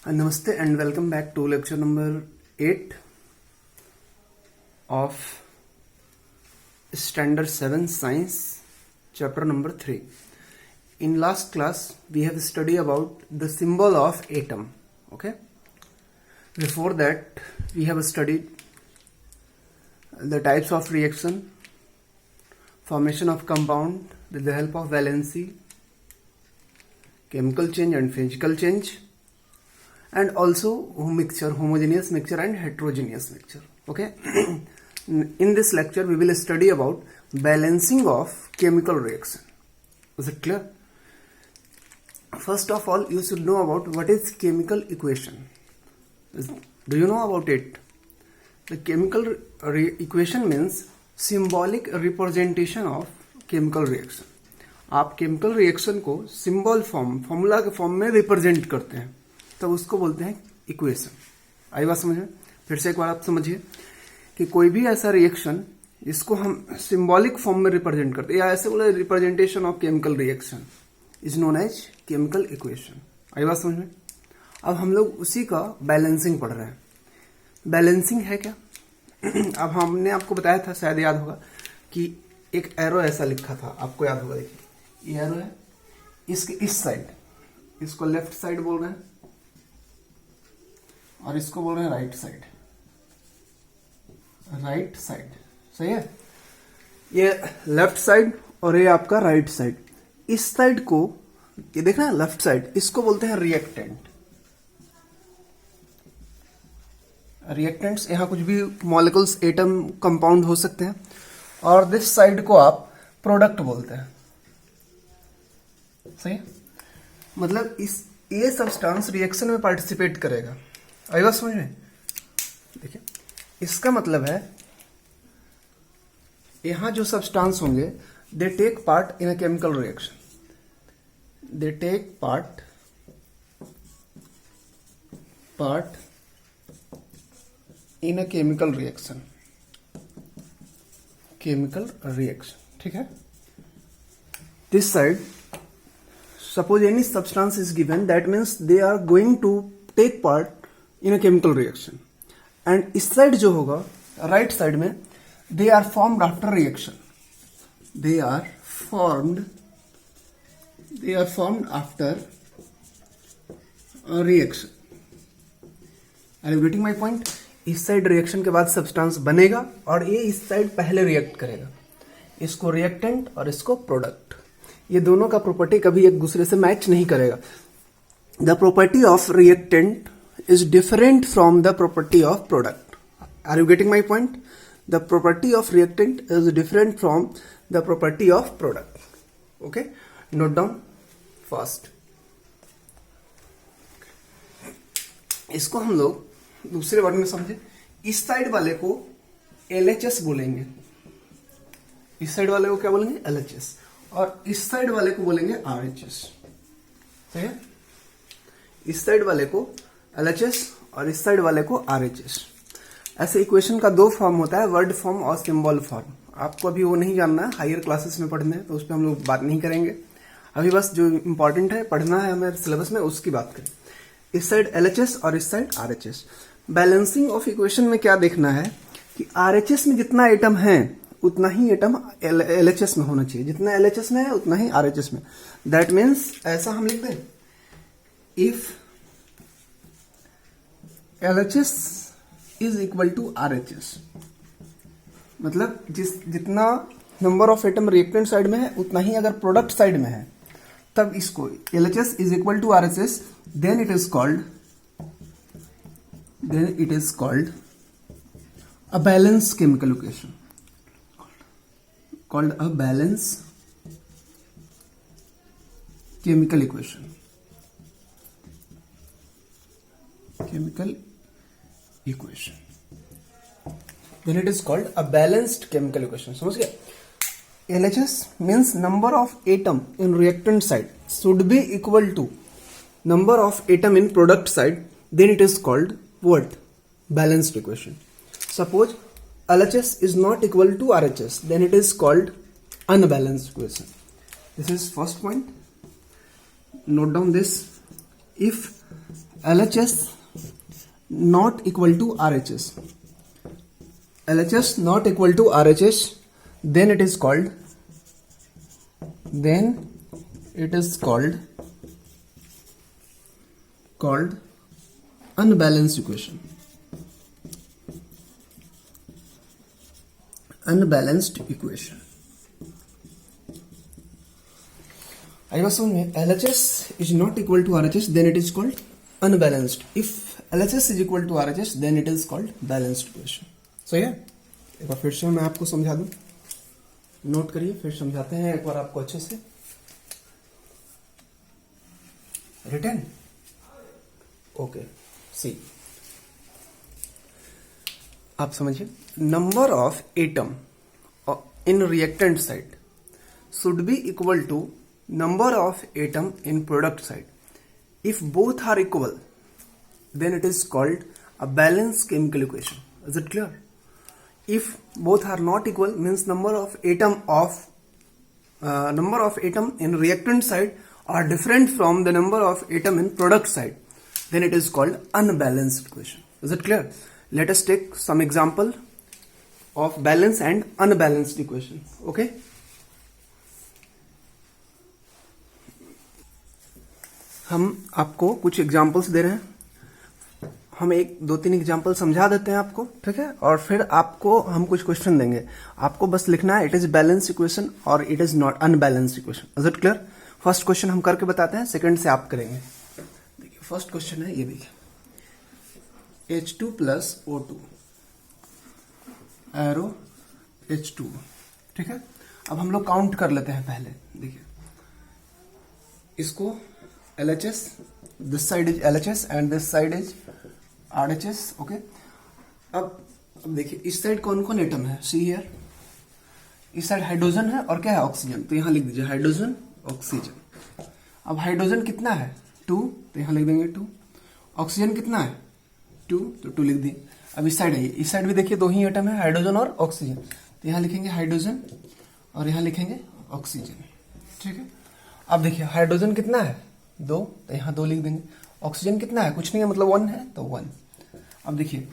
Namaste and welcome back to lecture number 8 of Standard 7 Science, chapter number 3. In last class, we have studied about the symbol of atom. Okay. Before that, we have studied the types of reaction, formation of compound with the help of valency, chemical change and physical change, and also mixture, homogeneous mixture and heterogeneous mixture. Okay. In this lecture we will study about balancing of chemical reaction. Is it clear? First of all, you should know about what is chemical equation. Do you know about it? The chemical equation means symbolic representation of chemical reaction. आप chemical reaction को symbol form, formula के form में represent करते हैं, तो उसको बोलते हैं इक्वेशन. आई बात समझ में? फिर से एक बार आप समझिए कि कोई भी ऐसा रिएक्शन जिसको हम सिंबॉलिक फॉर्म में रिप्रेजेंट करते हैं, या ऐसे बोले representation of chemical reaction is known as chemical equation. आई बात समझ में? अब हम लोग उसी का बैलेंसिंग पढ़ रहे हैं. बैलेंसिंग है क्या? अब हमने आपको बताया था, शायद याद होगा, कि एक एरो ऐसा लिखा था, आपको याद होगा. देखिए ये एरो है, इसके इस साइड इसको लेफ्ट साइड बोल रहे हैं और इसको बोल रहे हैं राइट साइड. राइट साइड सही है. ये लेफ्ट साइड और ये आपका राइट साइड. इस साइड को ये देखना है, लेफ्ट साइड, इसको बोलते हैं रिएक्टेंट. रिएक्टेंट्स यहां कुछ भी मॉलिक्यूल्स, एटम, कंपाउंड हो सकते हैं. और दिस साइड को आप प्रोडक्ट बोलते हैं. सही है? मतलब ये सब्सटेंस रिएक्शन में पार्टिसिपेट करेगा. आई बात समझ में? देखिए इसका मतलब है यहां जो सब्सटेंस होंगे, they take part in a chemical reaction. They take part in a chemical reaction. Chemical reaction, ठीक है. This side, suppose any substance is given, that means they are going to take part in a chemical reaction. And इस side जो होगा, right side में, they are formed after reaction. They are formed after a reaction. Are you getting my point? इस side reaction के बाद substance बनेगा और ये इस साइड पहले रिएक्ट करेगा. इसको रिएक्टेंट और इसको प्रोडक्ट. ये दोनों का प्रॉपर्टी कभी एक दूसरे से मैच नहीं करेगा. The property of reactant is different from the property of product. Are you getting my point? The property of reactant is different from the property of product. Okay? Note down fast. इसको हम लोग दूसरे word में समझे. इस side वाले को LHS बोलेंगे. इस साइड वाले को क्या बोलेंगे? LHS. और इस साइड वाले को बोलेंगे RHS. सही है? इस साइड वाले को LHS और इस साइड वाले को RHS. ऐसे इक्वेशन का दो फॉर्म होता है, वर्ड फॉर्म और सिंबल फॉर्म. आपको अभी वो नहीं जानना है, हायर क्लासेस में पढ़ना है, तो उस पर हम लोग बात नहीं करेंगे. अभी बस जो इंपॉर्टेंट है पढ़ना है हमें सिलेबस में, उसकी बात करें. इस साइड LHS और इस side RHS. Balancing of equation में क्या देखना है कि RHS में जितना एटम है उतना ही एटम LHS में होना चाहिए. जितना LHS में है उतना ही RHS में. दैट मीन्स ऐसा हम लिख दें, if LHS is equal to RHS, मतलब जितना number of atom reactant side में है उतना ही अगर प्रोडक्ट साइड में है, तब इसको LHS is equal to RHS, then it is called a balanced chemical equation. Called a balanced chemical equation. Chemical equation. Then it is called a balanced chemical equation. समझ गए? LHS means number of atom in reactant side should be equal to number of atom in product side. Then it is called what? Balanced equation. Suppose LHS is not equal to RHS, then it is called unbalanced equation. This is first point. Note down this. If LHS not equal to RHS, LHS not equal to RHS, then it is called unbalanced equation. Unbalanced equation. I was saying LHS is not equal to RHS, then it is called unbalanced. If LHS is equal to RHS, then it is called balanced equation. So yeah, एक बार फिर से मैं आपको समझा दूं, note करिए, फिर समझाते हैं एक बार आपको अच्छे से. Written? Okay. See. आप समझिए, number of atom in reactant side should be equal to number of atom in product side. If both are equal, then it is called a balanced chemical equation. Is it clear? If both are not equal, means number of atom in reactant side are different from the number of atom in product side, then it is called unbalanced equation. Is it clear? Let us take some example of balanced and unbalanced equation. Okay. हम आपको कुछ examples दे रहे हैं, हम एक दो तीन example समझा देते हैं आपको, ठीक है, और फिर आपको हम कुछ क्वेश्चन देंगे, आपको बस लिखना है इट इज बैलेंस इक्वेशन और it is not unbalanced equation. Is it clear? First question हम करके बताते हैं, सेकंड से आप करेंगे. देखिए फर्स्ट क्वेश्चन है ये, देखिए H2 plus O2 arrow H2, ठीक है. अब हम लोग काउंट कर लेते हैं पहले. देखिए इसको LHS, this side is LHS and this side is RHS. Okay. अब देखिए इस साइड कौन कौन एटम है, सी हियर. इस साइड हाइड्रोजन है और क्या है, ऑक्सीजन. तो यहां लिख दीजिए हाइड्रोजन ऑक्सीजन. अब हाइड्रोजन कितना है, 2, तो यहां लिख देंगे 2. ऑक्सीजन कितना है, 2, तो 2 लिख दिए. अब इस साइड है, इस साइड भी देखिए दो ही एटम है, हाइड्रोजन और ऑक्सीजन. तो यहां लिखेंगे हाइड्रोजन और यहां लिखेंगे ऑक्सीजन, ठीक है. अब देखिए हाइड्रोजन कितना है, 2, तो यहां 2 लिख देंगे. ऑक्सीजन कितना है, कुछ नहीं है, मतलब 1 है, तो 1. अब देखिए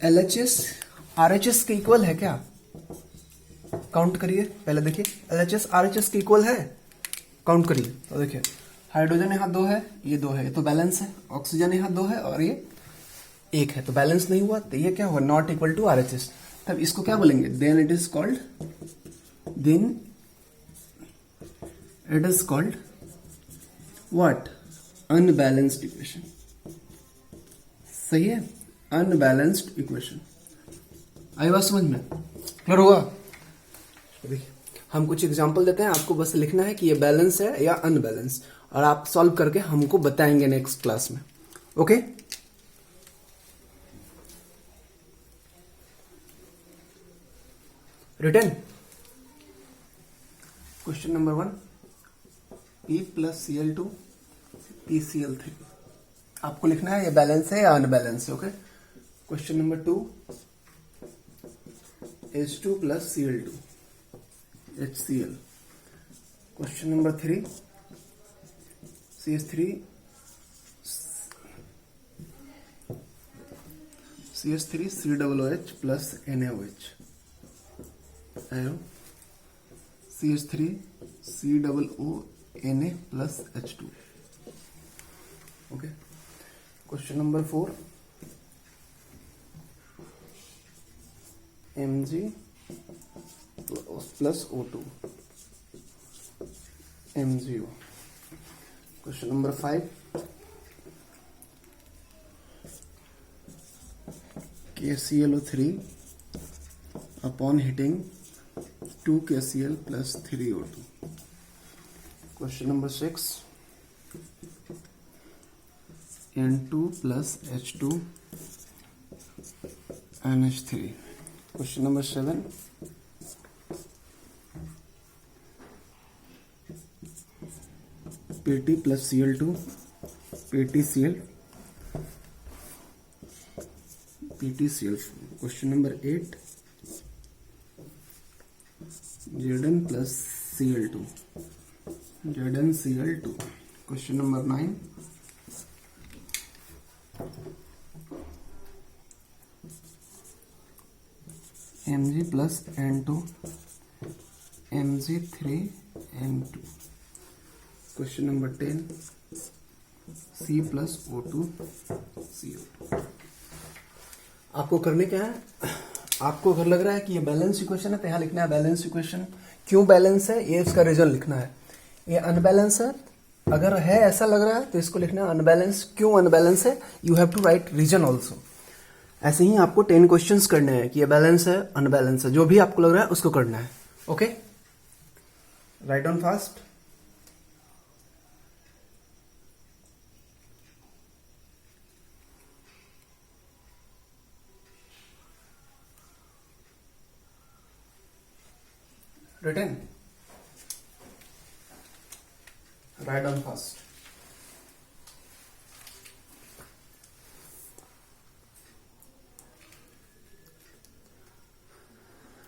LHS RHS के इक्वल है क्या, काउंट करिए पहले. देखिए LHS RHS के इक्वल है, काउंट करिए. तो देखिए हाइड्रोजन यहाँ 2 है, ये 2 है, ये तो बैलेंस है. ऑक्सीजन यहाँ 2 है और ये 1 है, तो बैलेंस नहीं हुआ, तो ये क्या हुआ, नॉट इक्वल टू RHS. तब इसको क्या बोलेंगे, then it is called what, unbalanced equation. सही है, अनबैलेंस्ड इक्वेशन. आई बात समझ में, क्लियर होगा? देखिए हम कुछ एग्जांपल देते हैं, आपको बस लिखना है कि ये बैलेंस है या अनबैलेंस, और आप सॉल्व करके हमको बताएंगे नेक्स्ट क्लास में. Okay. Return question number 1, P plus Cl2 PCl3. आपको लिखना है ये बैलेंस है या अनबैलेंस है. Okay. Question number 2, H2 plus Cl2 HCl. Question number 3, CH3 COOH plus NaOH arrow CH3 COONA plus H2. Okay. Question number 4, Mg plus O2 MgO. Question number 5, KClO3 upon heating 2 KCl plus 3 O2. Question number 6, N2 plus H2 NH3. Question number 7, PT plus Cl2 PTCl. Question number 8, Zn plus Cl2 ZnCl2. Question number 9. Mg plus N2 Mg3N2. Question number 10. C plus O2 CO2. आपको करने क्या है, आपको अगर लग रहा है कि ये बैलेंस इक्वेशन है तो यहाँ लिखना है बैलेंस इक्वेशन. क्यों बैलेंस है ये इसका रीजन लिखना है. ये अनबैलेंस है, अगर है ऐसा लग रहा है तो इसको लिखना है अनबैलेंस. क्यों अनबैलेंस है, you have to write reason also. ऐसे ही आपको 10 क्वेश्चंस करने हैं कि ये बैलेंस है अनबैलेंस है, जो भी आपको लग रहा है उसको करना है. Okay, right on fast. Written. Write down first.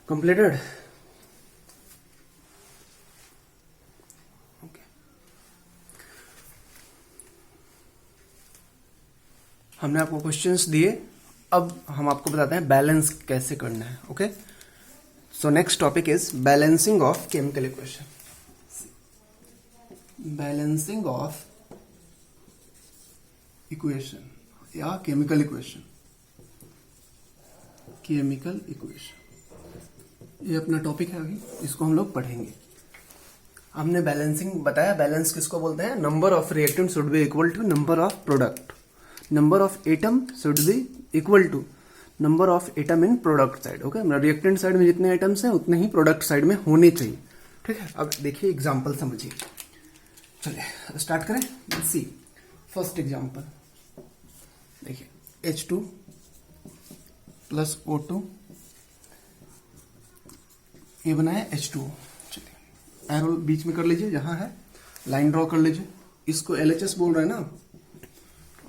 Completed. Okay. हमने आपको क्वेश्चंस दिए, अब हम आपको बताते हैं बैलेंस कैसे करना है. Okay, so next topic is balancing of chemical equation. Balancing of equation या chemical equation. Chemical equation ये अपना टॉपिक है, अभी इसको हम लोग पढ़ेंगे. हमने बैलेंसिंग बताया. बैलेंस किसको बोलते हैं, number of reactant should be equal to number of product. Number of atom should be equal to number of atom in product side. Okay, reactant side में जितने आइटम्स हैं उतने ही प्रोडक्ट साइड में होने चाहिए. ठीक है, अब देखिए एग्जांपल समझिए. चलिए स्टार्ट करें. सी फर्स्ट एग्जांपल देखिए, H2 प्लस O2 ये बना है H2O. चलिए एरो बीच में कर लीजिए, जहां है लाइन ड्रॉ कर लीजिए. इसको LHS बोल रहे हैं ना,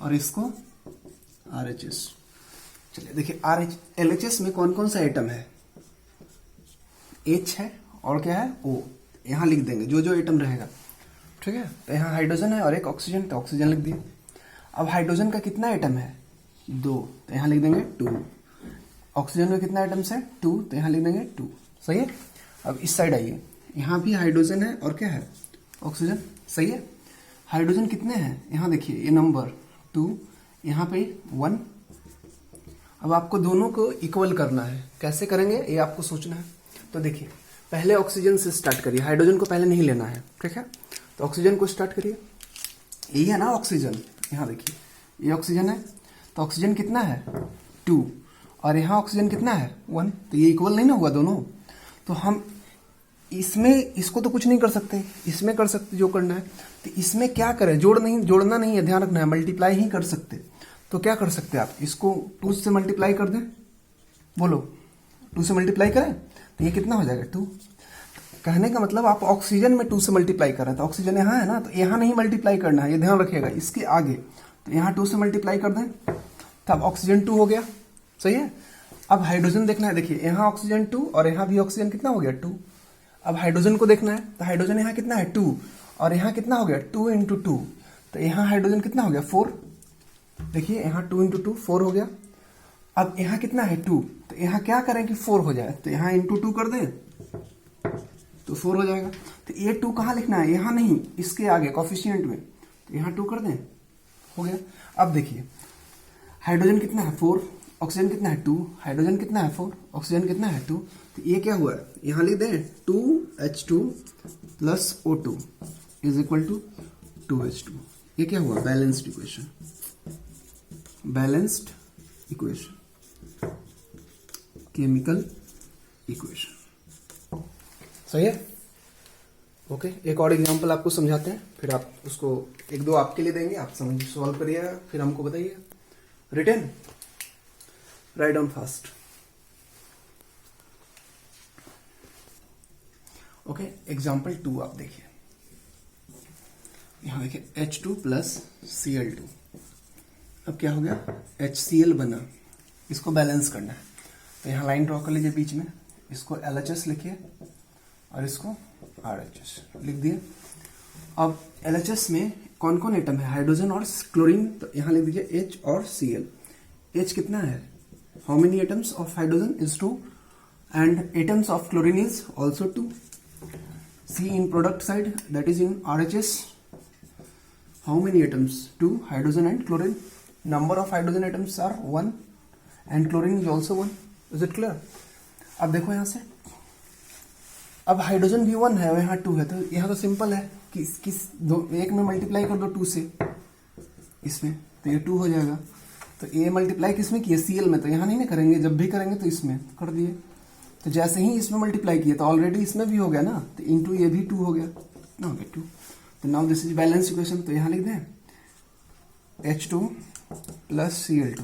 और इसको RHS. चलिए देखिए LHS में कौन कौन सा आइटम है, H है और क्या है O. यहां लिख देंगे जो जो आइटम रहेगा. ठीक है, तो यहाँ हाइड्रोजन है और एक ऑक्सीजन, तो ऑक्सीजन लिख दिए. अब हाइड्रोजन का कितना आइटम है, 2, तो यहाँ लिख देंगे 2. ऑक्सीजन में कितना आइटम्स है, 2, तो यहाँ लिख देंगे 2. सही है. अब इस साइड आइए, यहाँ भी हाइड्रोजन है और क्या है, ऑक्सीजन. सही है. हाइड्रोजन कितने हैं, यहाँ देखिए ये नंबर 2, यहाँ पे 1. अब आपको दोनों को इक्वल करना है. कैसे करेंगे ये आपको सोचना है. तो देखिए पहले ऑक्सीजन से स्टार्ट करिए, हाइड्रोजन को पहले नहीं लेना है. ठीक है, तो ऑक्सीजन को स्टार्ट करिए. यही है ना ऑक्सीजन, यहाँ देखिए ये ऑक्सीजन है. तो ऑक्सीजन कितना है, 2, और यहाँ ऑक्सीजन कितना है, 1. तो ये इक्वल नहीं ना हुआ दोनों. तो हम इसमें इसको तो कुछ नहीं कर सकते, इसमें कर सकते जो करना है. तो इसमें क्या करें, जोड़ना नहीं है, ध्यान रखना है, मल्टीप्लाई ही कर सकते. तो क्या कर सकते हैं आप, इसको 2 से मल्टीप्लाई कर दें. बोलो 2 से मल्टीप्लाई करें तो ये कितना हो जाएगा, 2. कहने का मतलब आप ऑक्सीजन में 2 से मल्टीप्लाई कर रहे हैं, तो ऑक्सीजन यहाँ है ना, तो यहाँ नहीं मल्टीप्लाई करना है, ये ध्यान रखिएगा. इसके आगे तो यहाँ 2 से मल्टीप्लाई कर दें, तब ऑक्सीजन 2 हो गया. सही है. अब हाइड्रोजन देखना है. देखिए यहाँ ऑक्सीजन 2 और यहाँ भी ऑक्सीजन कितना हो गया, 2. अब हाइड्रोजन को देखना है, तो हाइड्रोजन यहाँ कितना है, 2, और यहाँ कितना हो गया, 2 इंटू 2. तो यहाँ हाइड्रोजन कितना हो गया, 4. देखिए यहाँ 2 इंटू 2 4 हो गया. अब यहाँ कितना है, 2, तो यहाँ क्या करें कि 4 हो जाए, तो यहाँ इंटू 2 कर दें तो 4 हो जाएगा. तो ये 2 कहाँ लिखना है, यहाँ नहीं, इसके आगे कोफिशिएंट में. तो यहाँ 2 कर दें, हो गया. अब देखिए हाइड्रोजन कितना है, 4, ऑक्सीजन कितना है, 2, हाइड्रोजन कितना है, 4, ऑक्सीजन कितना है, 2. तो ये क्या हुआ, यहाँ लिख दें 2H2 plus O2 is equal to 2H2. ये क्या हुआ, balanced equation. Balanced equation, chemical equation. सही है. ओके, एक और एग्जांपल आपको समझाते हैं, फिर आप उसको 1-2 आपके लिए देंगे, आप समझ सॉल्व करिएगा, फिर हमको बताइए. Written, write down fast. Okay, example 2 आप देखिए. यहां देखिए H2 प्लस Cl2. अब क्या हो गया, HCl बना. इसको बैलेंस करना है, तो यहाँ लाइन ड्रॉ कर लीजिए बीच में. इसको LHS लिखिए और इसको RHS लिख दिए. अब LHS में कौन कौन एटम है, हाइड्रोजन और क्लोरीन, तो यहाँ लिख दीजिए H और Cl। H कितना है, how many atoms of hydrogen is 2 and atoms of chlorine is also 2। C in product side, that is in RHS, how many atoms, 2 hydrogen and chlorine, number of hydrogen atoms are 1 and chlorine is also 1, is it clear? अब देखो यहाँ से, अब hydrogen भी 1 है और यहाँ 2 है, तो यहाँ तो सिंपल है कि एक में मल्टीप्लाई कर दो 2 से इसमें, तो ये 2 हो जाएगा। तो ये मल्टीप्लाई किसमें किया, Cl में, तो यहाँ नहीं ना करेंगे, जब भी करेंगे तो इसमें कर दिए। तो जैसे ही इसमें मल्टीप्लाई किया तो ऑलरेडी इसमें भी हो गया ना, तो इनटू ये भी 2 हो गया ना, हो गया 2। तो now this is balance equation, तो यहाँ लिख दें H2 plus Cl2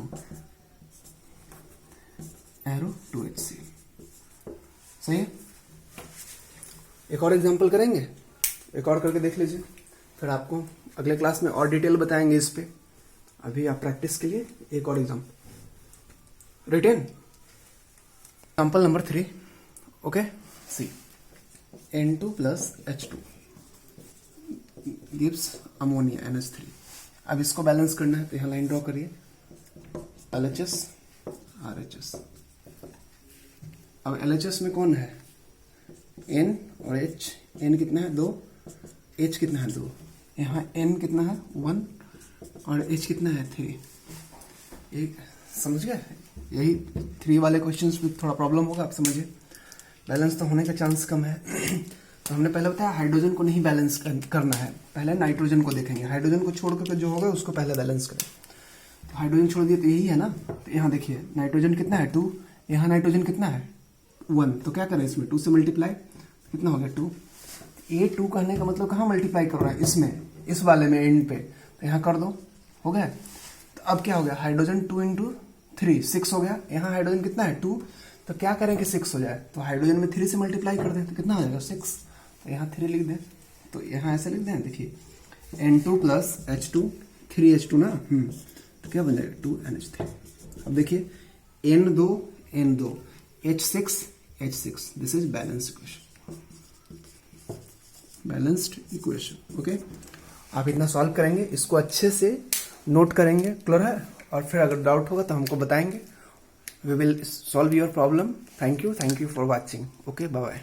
arrow 2HCl। सही है। एक और एग्जांपल करेंगे, एक और करके देख लीजिए, फिर आपको अगले क्लास में और डिटेल बताएंगे इस पे। अभी आप प्रैक्टिस के लिए एक और example written. Example number 3, okay, see N2 प्लस H2 गिव्स अमोनिया NH3। अब इसको बैलेंस करना है, तो यहाँ लाइन ड्रॉ करिए, LHS RHS। अब LHS में कौन है, N और H। N कितना है 2, H कितना है 2, यहाँ N कितना है 1 और H कितना है 3। एक समझ गए, यही 3 वाले क्वेश्चंस में थोड़ा प्रॉब्लम होगा, आप समझिए, बैलेंस तो होने का चांस कम है। तो हमने पहले बताया हाइड्रोजन को नहीं बैलेंस करना है, पहले नाइट्रोजन को देखेंगे, हाइड्रोजन को छोड़ करके जो होगा उसको पहले बैलेंस करें। तो हाइड्रोजन छोड़ दिए तो यही है ना, तो यहाँ देखिए नाइट्रोजन कितना है 2, यहाँ नाइट्रोजन कितना है 1, तो क्या करें इसमें 2 से मल्टीप्लाई, कितना हो गया 2। ये 2 कहने का मतलब कहाँ मल्टीप्लाई कर रहा है, इसमें, इस वाले में एंड पे, तो यहाँ कर दो, हो गया। तो अब क्या हो गया, हाइड्रोजन 2 इंटू 3 6 हो गया, यहाँ हाइड्रोजन कितना है 2, तो क्या करें कि 6 हो जाए, तो हाइड्रोजन में 3 से मल्टीप्लाई कर दें तो कितना हो जाएगा 6, तो यहाँ 3 लिख दें, तो यहाँ ऐसे लिख दें, देखिए N2 प्लस H2 3H2 ना, तो क्या बन जाएगा 2NH3। अब देखिए N2 N2 H6 H6, this is balance equation, balanced equation. Okay, आप इतना सॉल्व करेंगे, इसको अच्छे से नोट करेंगे, क्लियर है, और फिर अगर डाउट होगा तो हमको बताएंगे। We will solve your problem. Thank you for watching. Okay, bye bye.